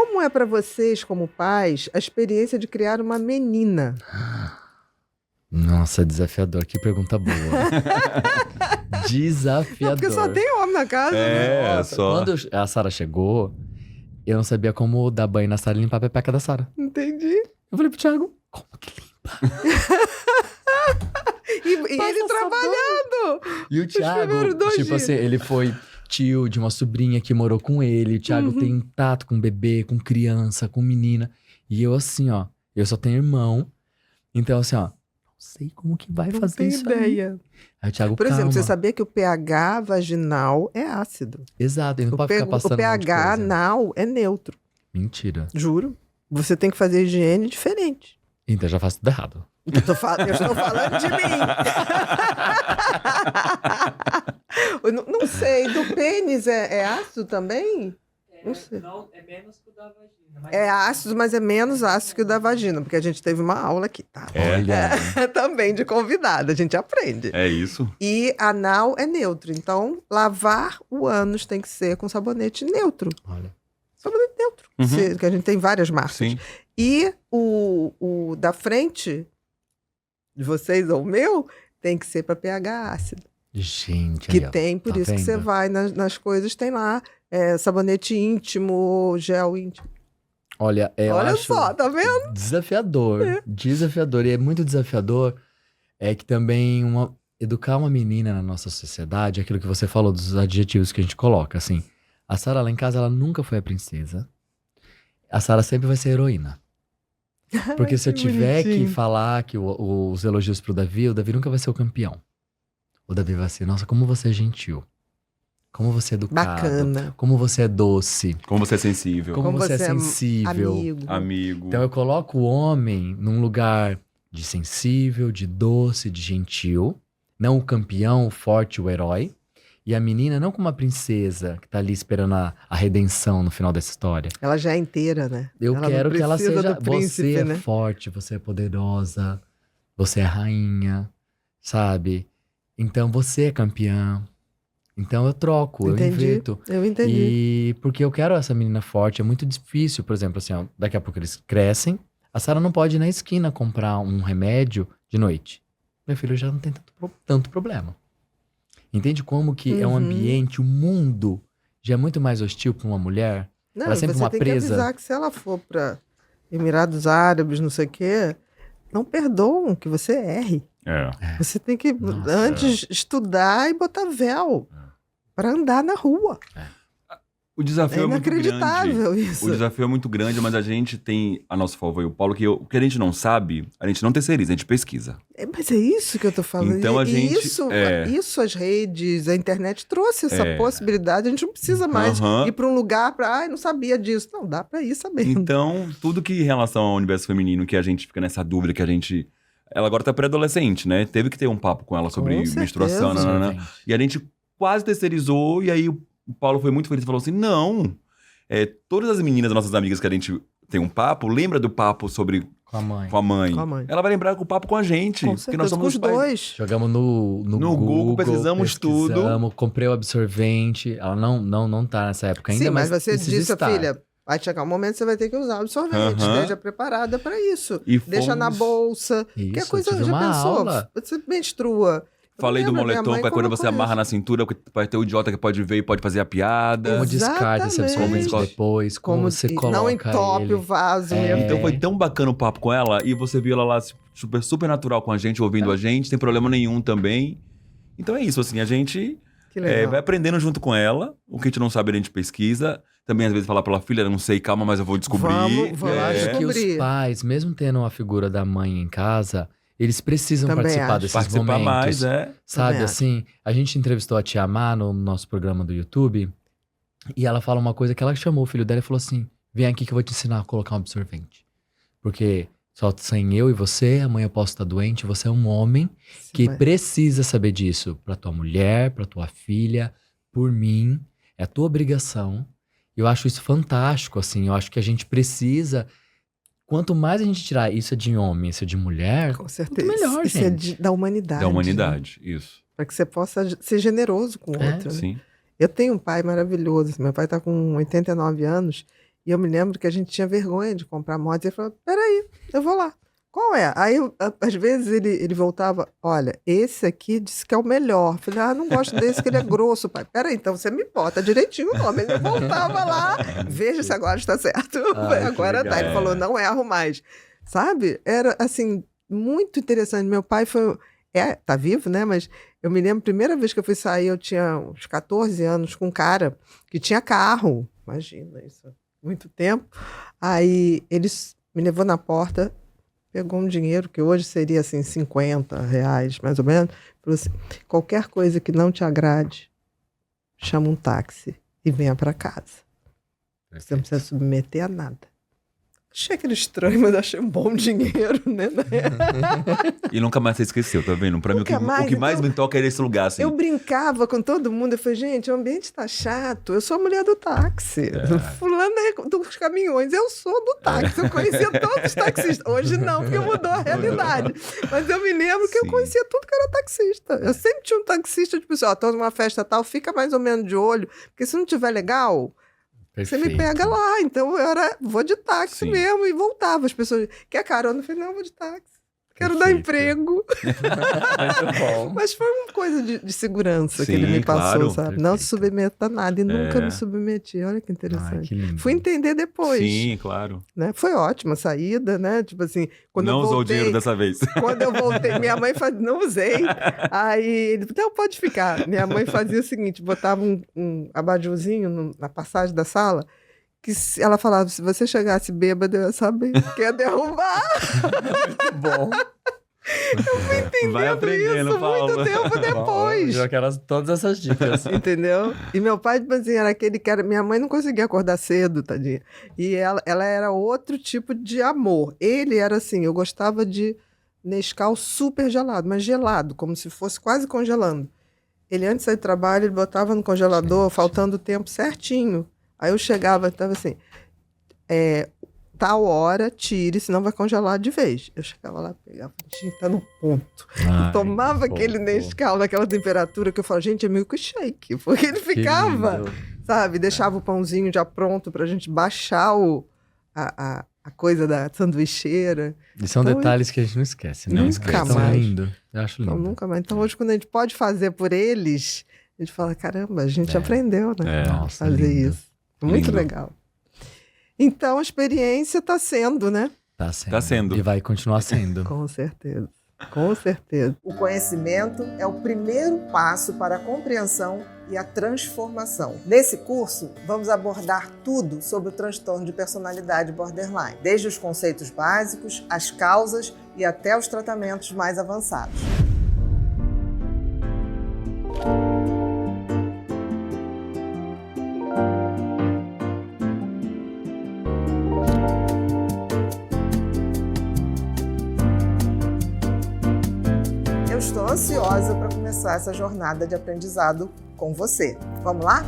Como é para vocês, como pais, a experiência de criar uma menina? Nossa, desafiador. Que pergunta boa. Desafiador. Não, porque só tem homem na casa, né? Nossa, só. quando a Sara chegou, eu não sabia como dar banho na Sara e limpar a pepeca da Sara. Entendi. Eu falei pro Thiago, como que limpa? E ele trabalhando. E o Thiago, primeiros 2 tipo dias. assim, ele foi tio de uma sobrinha que morou com ele. O Thiago tem um tato com bebê, com criança, com menina. E eu assim, ó, eu só tenho irmão. Então assim, ó, não sei como que vai Não fazer tem isso aí. ideia. Aí o Thiago, Por exemplo, calma. você sabia que o pH vaginal é ácido. Exato, ele não O, pode ficar passando o um monte de pH coisa. anal é neutro. Mentira. Juro. Você tem que fazer higiene diferente. Então já faço tudo errado. Eu estou falando de mim. Eu não sei, do pênis é ácido também? Não sei. Não, é menos que o da vagina. Mas É ácido, mas é menos ácido que o da vagina, porque a gente teve uma aula aqui, tá? Olha. Também de convidada, a gente aprende. É isso. E anal é neutro, então lavar o ânus tem que ser com sabonete neutro. Olha. Sabonete neutro, que a gente tem várias marcas. Sim. E o da frente, de vocês ou o meu, tem que ser para pH ácido. Gente, Que aí, ó. tem, por Tá isso que você vendo? vai nas coisas, tem lá sabonete íntimo, gel íntimo. Olha, eu Olha acho só, tá vendo? desafiador. Desafiador. E é muito desafiador é que também educar uma menina na nossa sociedade, aquilo que você falou dos adjetivos que a gente coloca, assim. A Sara lá em casa, ela nunca foi a princesa. A Sara sempre vai ser a heroína. Porque se eu que tiver que bonitinho. falar que os elogios pro Davi, o Davi nunca vai ser o campeão. O Davi vai ser, nossa, como você é gentil. Como você é educado. Bacana. Como você é doce. Como você é sensível. Como você é sensível. Amigo. Amigo. Então eu coloco o homem num lugar de sensível, de doce, de gentil. Não o campeão, o forte, o herói. E a menina não como uma princesa que tá ali esperando a redenção no final dessa história. Ela já é inteira, né? Eu Ela não quero que ela precisa seja. do príncipe, Você é né? forte, você é poderosa, você é rainha, sabe? Então você é campeã. Então eu troco, eu Entendi. inverto. Eu entendi. E porque eu quero essa menina forte, é muito difícil, por exemplo, assim, ó, daqui a pouco eles crescem, a Sara não pode ir na esquina comprar um remédio de noite. Meu filho já não tem tanto problema. Entende como que é um ambiente, o mundo já é muito mais hostil para uma mulher? Não, ela é sempre você uma tem presa. que avisar que se ela for para Emirados Árabes, não sei o quê, não perdoam que você erre. É. Você tem que, Nossa. antes, estudar e botar véu para andar na rua. O desafio É é muito grande. inacreditável isso. O desafio é muito grande, mas a gente tem a nosso favor e o Paulo, que o que a gente não sabe, a gente não terceiriza, a gente pesquisa. Mas é isso que eu tô falando. Então a E gente- isso as redes, a internet trouxe essa É. possibilidade. A gente não precisa mais Aham. ir para um lugar para, ai, não sabia disso. Não, dá para ir sabendo. Então, tudo que em relação ao universo feminino, que a gente fica nessa dúvida, que a gente... Ela agora tá pré-adolescente, né? Teve que ter um papo com ela sobre Com certeza. menstruação, nananã. Gente. E a gente quase terceirizou, e aí o Paulo foi muito feliz e falou assim, não, todas as meninas, nossas amigas que a gente tem um papo, lembra do papo sobre Com a mãe. com a mãe. Com a mãe. Ela vai lembrar com o papo com a gente. Com porque certeza, nós com somos os pais. dois. Jogamos no Google, pesquisamos tudo. Comprei o absorvente. Ela não tá nessa época ainda, Sim, mas você precisa disse, estar. filha, vai chegar um momento que você vai ter que usar o absorvente. Aham. Esteja preparada para isso. E Deixa na fomos- bolsa. Isso, que coisa, tive já uma pensou? aula. Você menstrua. Falei do Lembra, minha moletom, mãe que é quando você colocou amarra isso. na cintura, porque vai ter o idiota que pode ver e pode fazer a piada. Como descarta esse absorvente Exatamente. depois, como você coloca não entope ele. o vaso. É. mesmo. Então foi tão bacana o papo com ela, e você viu ela lá super natural com a gente, ouvindo a gente, sem problema nenhum também. Então é isso, assim, a gente Que legal. vai aprendendo junto com ela. O que a gente não sabe, a gente pesquisa. Também, às vezes, falar pra ela, filha, não sei, calma, mas eu vou descobrir. Vamos Eu acho que descobrir. os pais, mesmo tendo a figura da mãe em casa, eles precisam Também participar acho. desses Participar momentos. mais, Sabe, Também acho. assim, a gente entrevistou a Tia Má no nosso programa do YouTube, e ela fala uma coisa que ela chamou o filho dela e falou assim, vem aqui que eu vou te ensinar a colocar um absorvente. Porque só sem eu e você, amanhã eu posso estar doente, você é um homem que Vai. precisa saber disso pra tua mulher, pra tua filha, por mim, é a tua obrigação. Eu acho isso fantástico, assim, eu acho que a gente precisa, quanto mais a gente tirar isso é de homem, isso é de mulher, Com certeza. Muito melhor, isso gente. da humanidade. Da humanidade, isso. Para que você possa ser generoso com o É, outro. Né? Sim. Eu tenho um pai maravilhoso. Meu pai está com 89 anos E eu me lembro que a gente tinha vergonha de comprar moto. E ele falou, peraí, eu vou lá. Qual é? Aí, às vezes, ele voltava, olha, esse aqui disse que é o melhor. Eu falei, não gosto desse, que ele é grosso, pai. Peraí, então você me bota direitinho o nome. Ele voltava lá, veja se agora está certo. Ai, Agora tá. Ele falou, não erro mais. Sabe? Era, assim, muito interessante. Meu pai foi... tá vivo, né? Mas eu me lembro, a primeira vez que eu fui sair, eu tinha uns 14 anos com um cara que tinha carro. Imagina isso, muito tempo. Aí ele me levou na porta, pegou um dinheiro que hoje seria assim R$50, mais ou menos. Falou assim, qualquer coisa que não te agrade, chama um táxi e venha para casa. Você não precisa submeter a nada. Achei aquele estranho, mas achei um bom dinheiro, né? E nunca mais você esqueceu, tá vendo? Pra mim, o que mais me toca é esse lugar, assim. Eu brincava com todo mundo, eu falei, gente, o ambiente tá chato, eu sou a mulher do táxi. Fulana dos caminhões, eu sou do táxi. Eu conhecia todos os taxistas. Hoje não, porque mudou a realidade. Mas eu me lembro que eu conhecia tudo que era taxista. Eu sempre tinha um taxista, tipo assim, tô numa festa tal, fica mais ou menos de olho, porque se não tiver legal... Perfeito. Você me pega lá. Então eu vou de táxi mesmo e voltava. As pessoas, quer carona? Eu falei, não, eu vou de táxi. Quero dar emprego. Muito bom. Mas foi uma coisa de segurança que ele me passou, sabe? Perfeito. Não se submeta a nada. E nunca me submeti. Olha que interessante. Ai, que lindo. Fui entender depois. Sim, claro. Né? Foi ótima a saída, né? Tipo assim, quando não eu voltei, usou o dinheiro dessa vez. Quando eu voltei, minha mãe fazia, não usei. Aí ele, não, pode ficar. Minha mãe fazia o seguinte, botava um abajurzinho na passagem da sala, que ela falava, se você chegasse bêbado, eu ia saber que ia derrubar. Muito bom. Eu fui entendendo isso muito tempo depois. Eu quero todas essas dicas. Entendeu? E meu pai, tipo assim, era aquele que era... Minha mãe não conseguia acordar cedo, tadinha. E ela era outro tipo de amor. Ele era assim, eu gostava de Nescau super gelado, mas gelado, como se fosse quase congelando. Ele, antes de sair do trabalho, ele botava no congelador, faltando o tempo certinho. Aí eu chegava, estava assim, tal hora, tire, senão vai congelar de vez. Eu chegava lá, pegava, gente, tá no ponto. E tomava aquele Nescau naquela temperatura que eu falava, gente, é milkshake. Porque ele ficava, sabe, deixava o pãozinho já pronto pra gente baixar a coisa da sanduicheira. E são então, detalhes que a gente não esquece, né? Nunca Tão mais. lindo. Eu acho lindo. Então, nunca mais. Então, hoje, quando a gente pode fazer por eles, a gente fala, caramba, a gente aprendeu, né? Nossa, fazer lindo. isso. Muito Lindo. legal. Então, a experiência está sendo, né? Tá sendo. Tá sendo. E vai continuar sendo. Com certeza. Com certeza. O conhecimento é o primeiro passo para a compreensão e a transformação. Nesse curso, vamos abordar tudo sobre o transtorno de personalidade borderline, desde os conceitos básicos, as causas e até os tratamentos mais avançados. Estou ansiosa para começar essa jornada de aprendizado com você. Vamos lá?